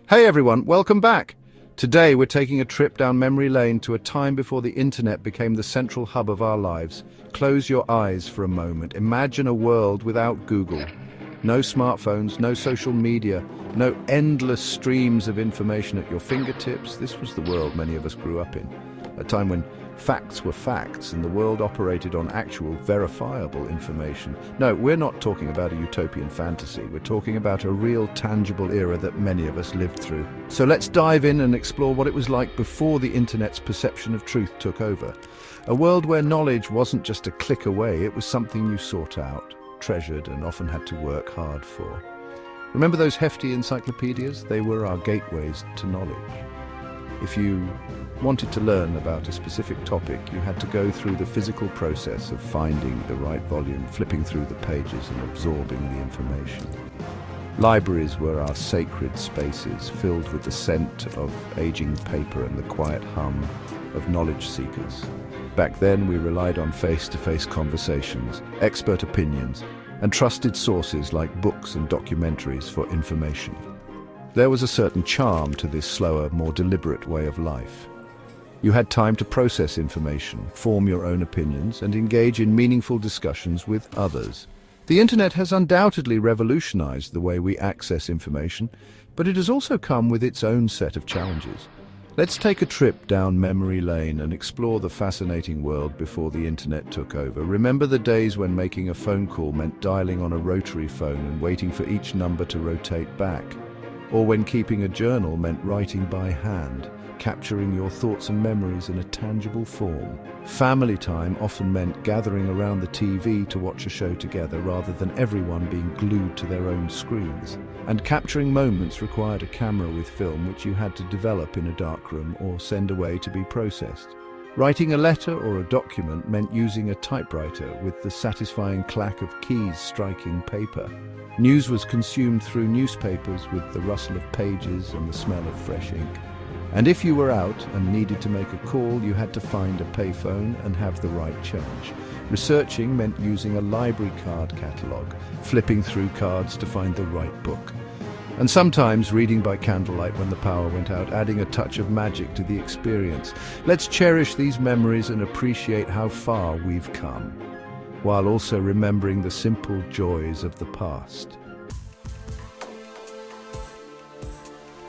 Hey everyone, welcome back. Today we're taking a trip down memory lane to a time before the internet became the central hub of our lives. Close your eyes for a moment. Imagine a world without Google. No smartphones, no social media, no endless streams of information at your fingertips. This was the world many of us grew up in. A time when facts were facts and the world operated on actual, verifiable information. No, we're not talking about a utopian fantasy. We're talking about a real, tangible era that many of us lived through. So let's dive in and explore what it was like before the internet's perception of truth took over. A world where knowledge wasn't just a click away, it was something you sought out, treasured, and often had to work hard for. Remember those hefty encyclopedias? They were our gateways to knowledge. If you wanted to learn about a specific topic, you had to go through the physical process of finding the right volume, flipping through the pages and absorbing the information. Libraries were our sacred spaces, filled with the scent of aging paper and the quiet hum of knowledge seekers. Back then, we relied on face-to-face conversations, expert opinions, and trusted sources like books and documentaries for information. There was a certain charm to this slower, more deliberate way of life. You had time to process information, form your own opinions, and engage in meaningful discussions with others. The internet has undoubtedly revolutionized the way we access information, but it has also come with its own set of challenges. Let's take a trip down memory lane and explore the fascinating world before the internet took over. Remember the days when making a phone call meant dialing on a rotary phone and waiting for each number to rotate back? Or when keeping a journal meant writing by hand, capturing your thoughts and memories in a tangible form. Family time often meant gathering around the TV to watch a show together rather than everyone being glued to their own screens. And capturing moments required a camera with film which you had to develop in a darkroom or send away to be processed. Writing a letter or a document meant using a typewriter with the satisfying clack of keys striking paper. News was consumed through newspapers with the rustle of pages and the smell of fresh ink. And if you were out and needed to make a call, you had to find a payphone and have the right change. Researching meant using a library card catalogue, flipping through cards to find the right book. And sometimes reading by candlelight when the power went out, adding a touch of magic to the experience. Let's cherish these memories and appreciate how far we've come, while also remembering the simple joys of the past.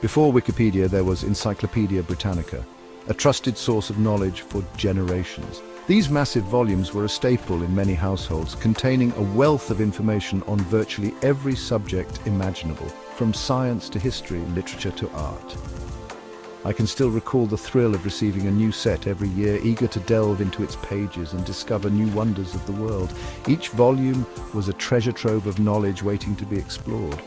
Before Wikipedia, there was Encyclopedia Britannica, a trusted source of knowledge for generations. These massive volumes were a staple in many households, containing a wealth of information on virtually every subject imaginable, from science to history, literature to art. I can still recall the thrill of receiving a new set every year, eager to delve into its pages and discover new wonders of the world. Each volume was a treasure trove of knowledge waiting to be explored.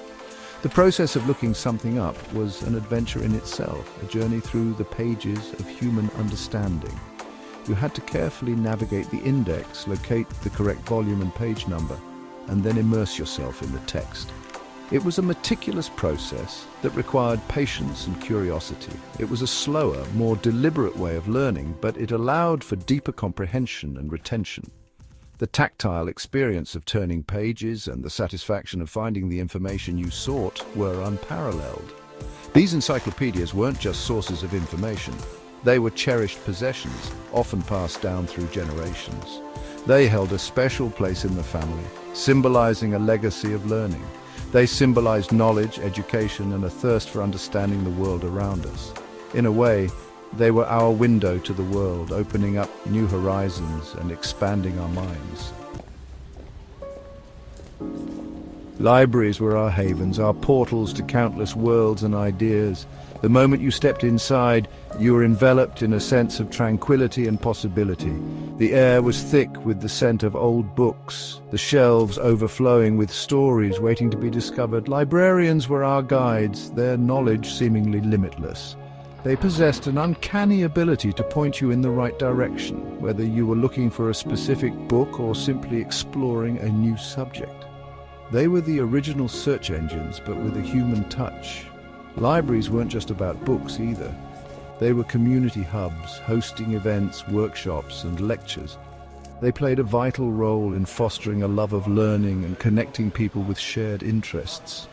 The process of looking something up was an adventure in itself, a journey through the pages of human understanding. You had to carefully navigate the index, locate the correct volume and page number, and then immerse yourself in the text. It was a meticulous process that required patience and curiosity. It was a slower, more deliberate way of learning, but it allowed for deeper comprehension and retention. The tactile experience of turning pages and the satisfaction of finding the information you sought were unparalleled. These encyclopedias weren't just sources of information. They were cherished possessions, often passed down through generations. They held a special place in the family, symbolizing a legacy of learning. They symbolized knowledge, education, and a thirst for understanding the world around us. In a way, they were our window to the world, opening up new horizons and expanding our minds. Libraries were our havens, our portals to countless worlds and ideas. The moment you stepped inside, you were enveloped in a sense of tranquility and possibility. The air was thick with the scent of old books, the shelves overflowing with stories waiting to be discovered. Librarians were our guides, their knowledge seemingly limitless. They possessed an uncanny ability to point you in the right direction, whether you were looking for a specific book or simply exploring a new subject. They were the original search engines, but with a human touch. Libraries weren't just about books either. They were community hubs, hosting events, workshops, and lectures. They played a vital role in fostering a love of learning and connecting people with shared interests.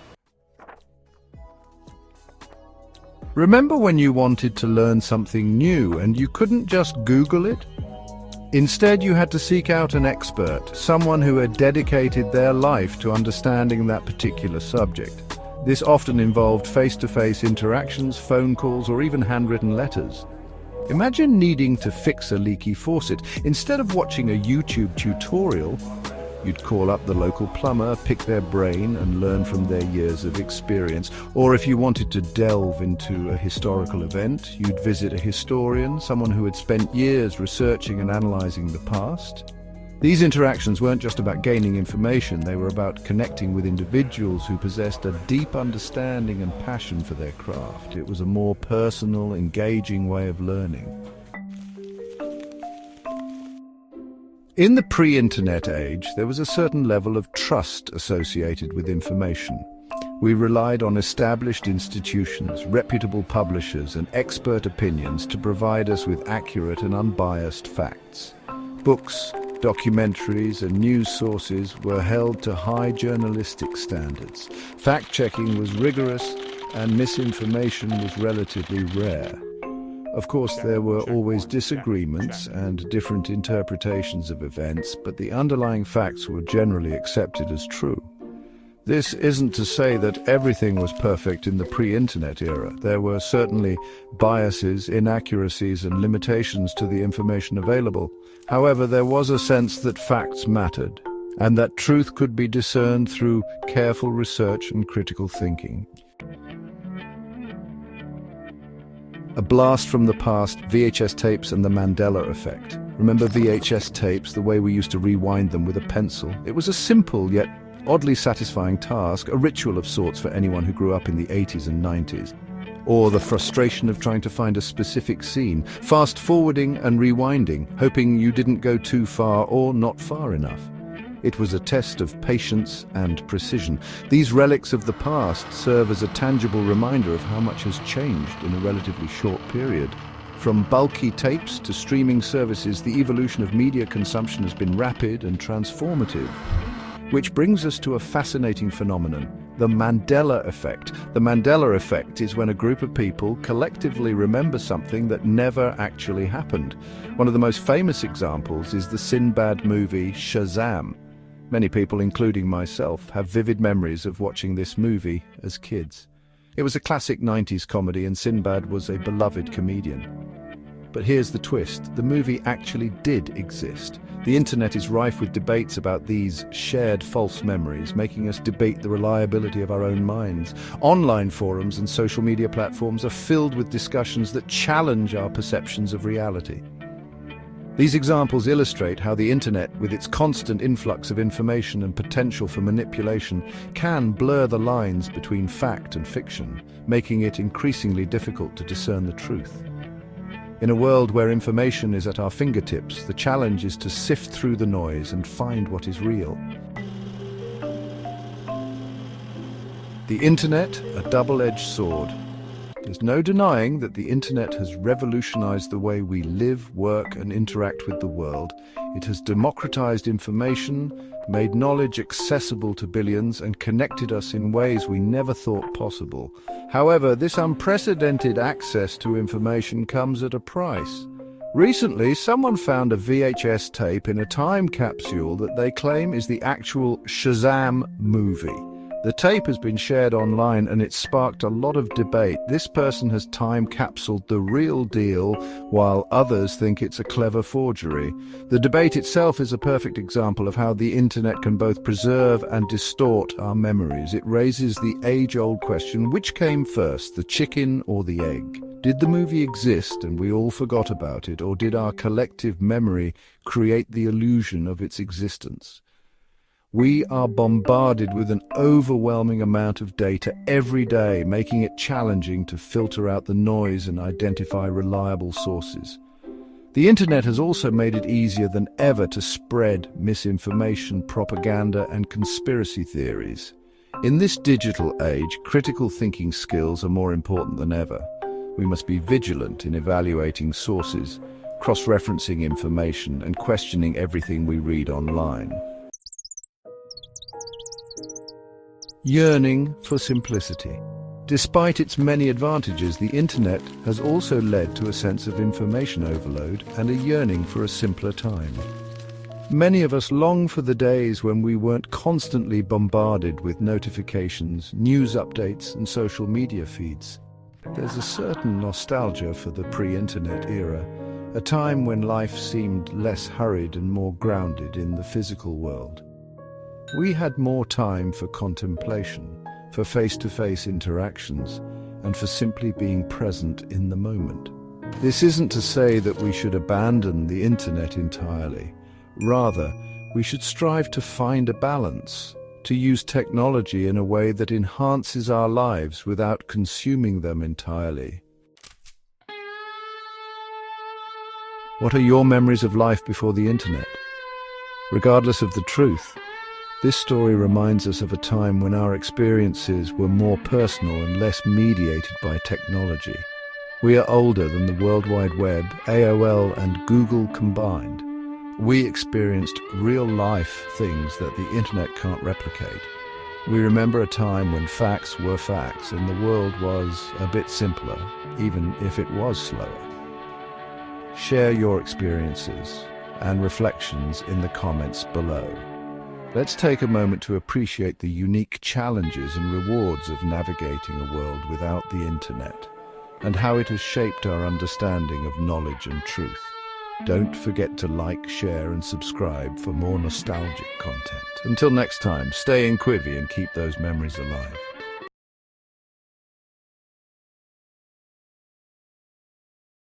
Remember when you wanted to learn something new and you couldn't just Google it? Instead, you had to seek out an expert, someone who had dedicated their life to understanding that particular subject. This often involved face-to-face interactions, phone calls, or even handwritten letters. Imagine needing to fix a leaky faucet. Instead of watching a YouTube tutorial, you'd call up the local plumber, pick their brain, and learn from their years of experience. Or if you wanted to delve into a historical event, you'd visit a historian, someone who had spent years researching and analyzing the past. These interactions weren't just about gaining information, they were about connecting with individuals who possessed a deep understanding and passion for their craft. It was a more personal, engaging way of learning. In the pre-internet age, there was a certain level of trust associated with information. We relied on established institutions, reputable publishers, and expert opinions to provide us with accurate and unbiased facts. Books, documentaries, and news sources were held to high journalistic standards. Fact-checking was rigorous, and misinformation was relatively rare. Of course, there were always disagreements and different interpretations of events, but the underlying facts were generally accepted as true. This isn't to say that everything was perfect in the pre-internet era. There were certainly biases, inaccuracies, and limitations to the information available. However, there was a sense that facts mattered, and that truth could be discerned through careful research and critical thinking. A blast from the past, VHS tapes and the Mandela effect. Remember VHS tapes, the way we used to rewind them with a pencil? It was a simple yet oddly satisfying task, a ritual of sorts for anyone who grew up in the 80s and 90s. Or the frustration of trying to find a specific scene, fast-forwarding and rewinding, hoping you didn't go too far or not far enough. It was a test of patience and precision. These relics of the past serve as a tangible reminder of how much has changed in a relatively short period. From bulky tapes to streaming services, the evolution of media consumption has been rapid and transformative. Which brings us to a fascinating phenomenon, the Mandela effect. The Mandela effect is when a group of people collectively remember something that never actually happened. One of the most famous examples is the Sinbad movie Shazam. Many people, including myself, have vivid memories of watching this movie as kids. It was a classic 90s comedy and Sinbad was a beloved comedian. But here's the twist, the movie actually did exist. The internet is rife with debates about these shared false memories, making us debate the reliability of our own minds. Online forums and social media platforms are filled with discussions that challenge our perceptions of reality. These examples illustrate how the internet, with its constant influx of information and potential for manipulation, can blur the lines between fact and fiction, making it increasingly difficult to discern the truth. In a world where information is at our fingertips, the challenge is to sift through the noise and find what is real. The internet, a double-edged sword. There's no denying that the internet has revolutionized the way we live, work, and interact with the world. It has democratized information, made knowledge accessible to billions, and connected us in ways we never thought possible. However, this unprecedented access to information comes at a price. Recently, someone found a VHS tape in a time capsule that they claim is the actual Shazam movie. The tape has been shared online and it's sparked a lot of debate. This person has time capsuled the real deal, while others think it's a clever forgery. The debate itself is a perfect example of how the internet can both preserve and distort our memories. It raises the age-old question, which came first, the chicken or the egg? Did the movie exist and we all forgot about it, or did our collective memory create the illusion of its existence? We are bombarded with an overwhelming amount of data every day, making it challenging to filter out the noise and identify reliable sources. The internet has also made it easier than ever to spread misinformation, propaganda, and conspiracy theories. In this digital age, critical thinking skills are more important than ever. We must be vigilant in evaluating sources, cross-referencing information, and questioning everything we read online. Yearning for simplicity. Despite its many advantages, the internet has also led to a sense of information overload and a yearning for a simpler time. Many of us long for the days when we weren't constantly bombarded with notifications, news updates, and social media feeds. There's a certain nostalgia for the pre-internet era, a time when life seemed less hurried and more grounded in the physical world. We had more time for contemplation, for face-to-face interactions, and for simply being present in the moment. This isn't to say that we should abandon the internet entirely. Rather, we should strive to find a balance, to use technology in a way that enhances our lives without consuming them entirely. What are your memories of life before the internet? Regardless of the truth, this story reminds us of a time when our experiences were more personal and less mediated by technology. We are older than the World Wide Web, AOL, and Google combined. We experienced real-life things that the internet can't replicate. We remember a time when facts were facts and the world was a bit simpler, even if it was slower. Share your experiences and reflections in the comments below. Let's take a moment to appreciate the unique challenges and rewards of navigating a world without the internet, and how it has shaped our understanding of knowledge and truth. Don't forget to like, share, and subscribe for more nostalgic content. Until next time, stay inquivy and keep those memories alive.